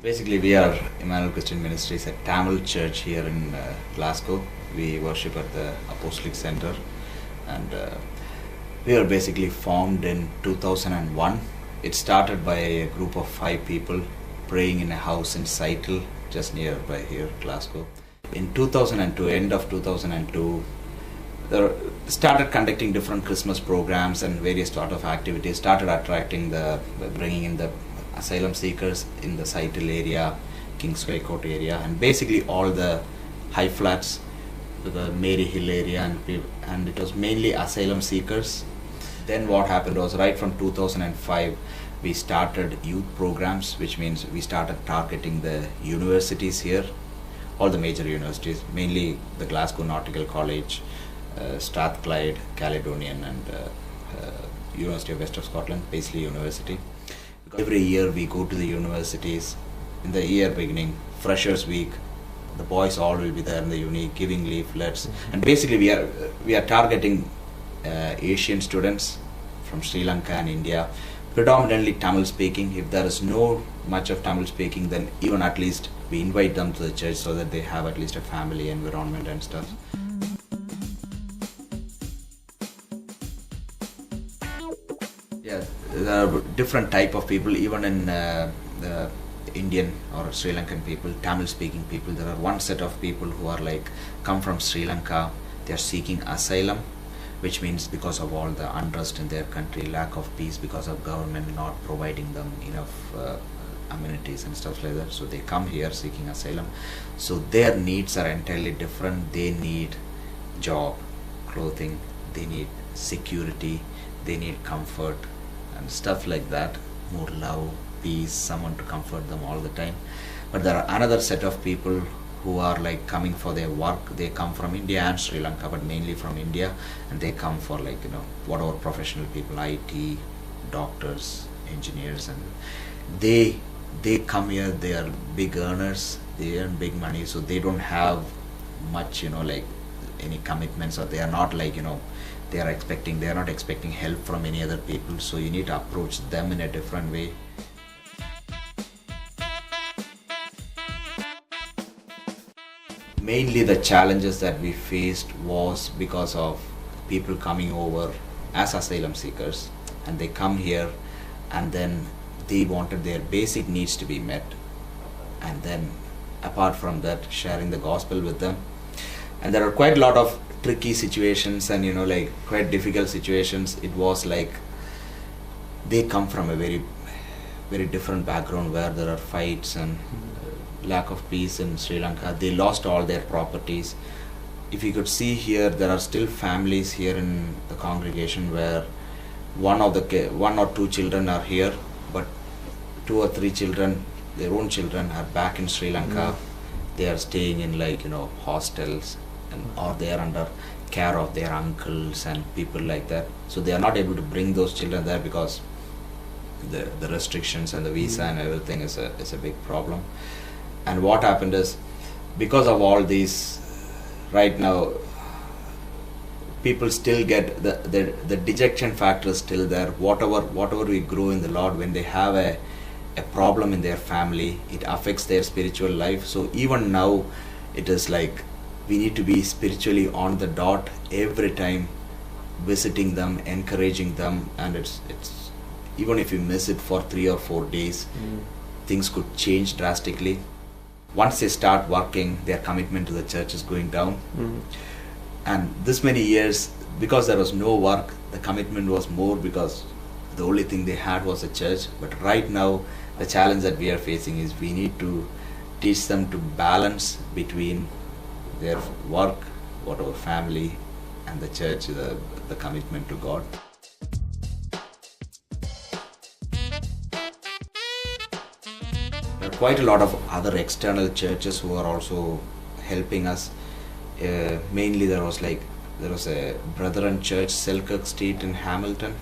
Basically, we are Emmanuel Christian Ministries, a Tamil church here in Glasgow. We worship at the Apostolic Center, and we were basically formed in 2001. It started by a group of 5 people praying in a house in Seattle, just nearby here, Glasgow. In 2002, end of 2002, they started conducting different Christmas programs and various sort of activities, started attracting bringing in the asylum seekers in the Seattle area, Kingsway Court area, and basically all the high flats, the Mary Hill area, and it was mainly asylum seekers. Then what happened was, right from 2005, we started youth programs, which means we started targeting the universities here, all the major universities, mainly the Glasgow Nautical College, Strathclyde, Caledonian, and University of West of Scotland, Paisley University. Every year we go to the universities. In the year beginning, Freshers Week, the boys all will be there in the uni giving leaflets, and basically we are targeting Asian students from Sri Lanka and India, predominantly Tamil speaking. If there is no much of Tamil speaking, then even at least we invite them to the church so that they have at least a family environment and stuff. Yeah, there are different type of people, even in the Indian or Sri Lankan people, Tamil speaking people. There are one set of people who are like come from Sri Lanka. They are seeking asylum, which means because of all the unrest in their country, lack of peace because of government not providing them enough amenities and stuff like that. So they come here seeking asylum. So their needs are entirely different. They need job, clothing, they need security, they need comfort and stuff like that, more love, peace, someone to comfort them all the time. But there are another set of people who are like coming for their work. They come from India and Sri Lanka, but mainly from India, and they come for like, whatever professional people, IT, doctors, engineers, and they come here. They are big earners, they earn big money, so they don't have much like any commitments, or they are not like they are not expecting help from any other people. So you need to approach them in a different way. Mainly the challenges that we faced was because of people coming over as asylum seekers, and they come here and then they wanted their basic needs to be met, and then apart from that, sharing the gospel with them. And there are quite a lot of tricky situations and like quite difficult situations. It was like they come from a very, very different background where there are fights and lack of peace in Sri Lanka. They lost all their properties. If you could see here, there are still families here in the congregation where one or two children are here, but 2 or 3 children, their own children, are back in Sri Lanka. They are staying in hostels, or they are under care of their uncles and people like that. So they are not able to bring those children there because the restrictions and the visa and everything is a big problem. And what happened is, because of all these, right now people still get the dejection factor is still there. Whatever we grow in the Lord, when they have a problem in their family, it affects their spiritual life. So even now it is like we need to be spiritually on the dot every time, visiting them, encouraging them, and it's even if you miss it for 3 or 4 days, things could change drastically. Once they start working, their commitment to the church is going down. And this many years, because there was no work, the commitment was more because the only thing they had was a church. But right now, the challenge that we are facing is we need to teach them to balance between their work, whatever family, and the church, the commitment to God. There are quite a lot of other external churches who are also helping us. Mainly there was a Brethren Church, Selkirk Street in Hamilton.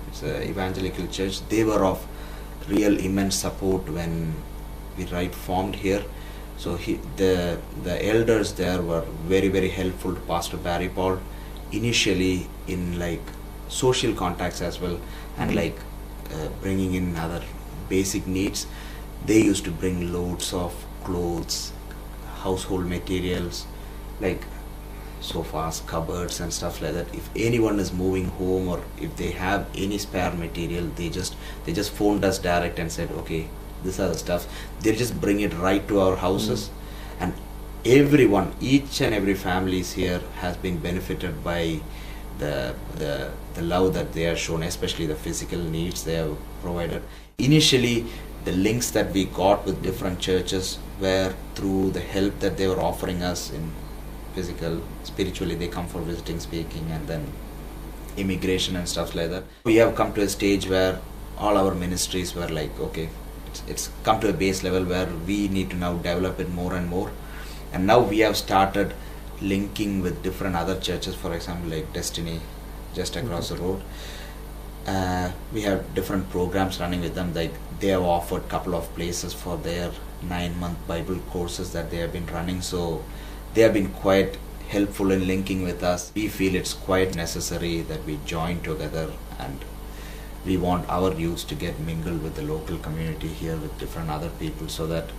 It's an evangelical church. They were of real immense support when we formed here. So the elders there were very, very helpful to Pastor Barry Paul, initially in social contacts as well, and bringing in other basic needs. They used to bring loads of clothes, household materials, like sofas, cupboards and stuff like that. If anyone is moving home or if they have any spare material, they just phoned us direct and said, okay, these are the stuff. They just bring it right to our houses, and everyone, each and every families here has been benefited by the love that they are shown, especially the physical needs they have provided. Initially, the links that we got with different churches were through the help that they were offering us in physical, spiritually. They come for visiting, speaking, and then immigration and stuff like that. We have come to a stage where all our ministries were like, okay, it's come to a base level where we need to now develop it more and more. And now we have started linking with different other churches, for example, like Destiny, just across the road. We have different programs running with them. Like they have offered a couple of places for their 9-month Bible courses that they have been running. So they have been quite helpful in linking with us. We feel it's quite necessary that we join together, and we want our youth to get mingled with the local community here with different other people, so that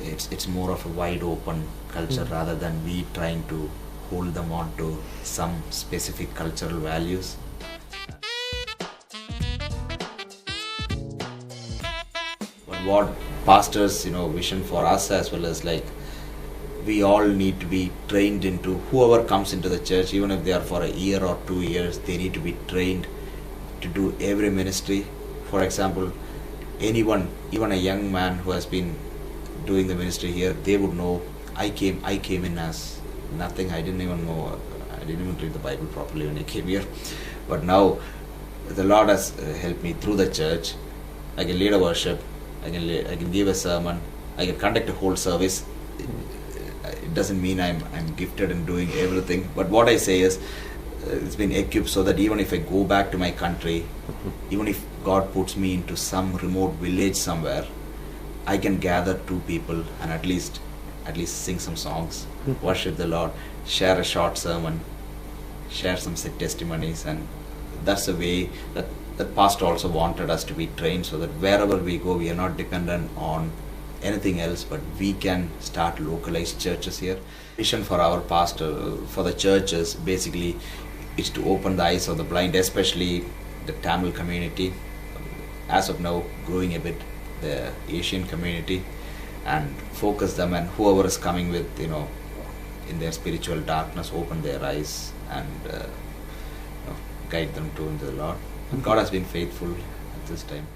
it's more of a wide open culture rather than we trying to hold them on to some specific cultural values. But what pastors vision for us as well as, like, we all need to be trained into, whoever comes into the church, even if they are for a year or 2 years, they need to be trained to do every ministry. For example, anyone, even a young man who has been doing the ministry here, they would know, I came in as nothing. I didn't even know, I didn't even read the Bible properly when I came here. But now the Lord has helped me through the church. I can lead a worship, I can give a sermon, I can conduct a whole service. It doesn't mean I'm gifted in doing everything, but what I say is, it's been equipped so that even if I go back to my country, even if God puts me into some remote village somewhere, I can gather 2 people and at least sing some songs, worship the Lord, share a short sermon, share some testimonies. And that's the way that pastor also wanted us to be trained, so that wherever we go, we are not dependent on anything else, but we can start localized churches here. Vision for our pastor, for the churches, basically is to open the eyes of the blind, especially the Tamil community. As of now, growing a bit the Asian community, and focus them, and whoever is coming with, in their spiritual darkness, open their eyes and guide them to the Lord. And God has been faithful at this time.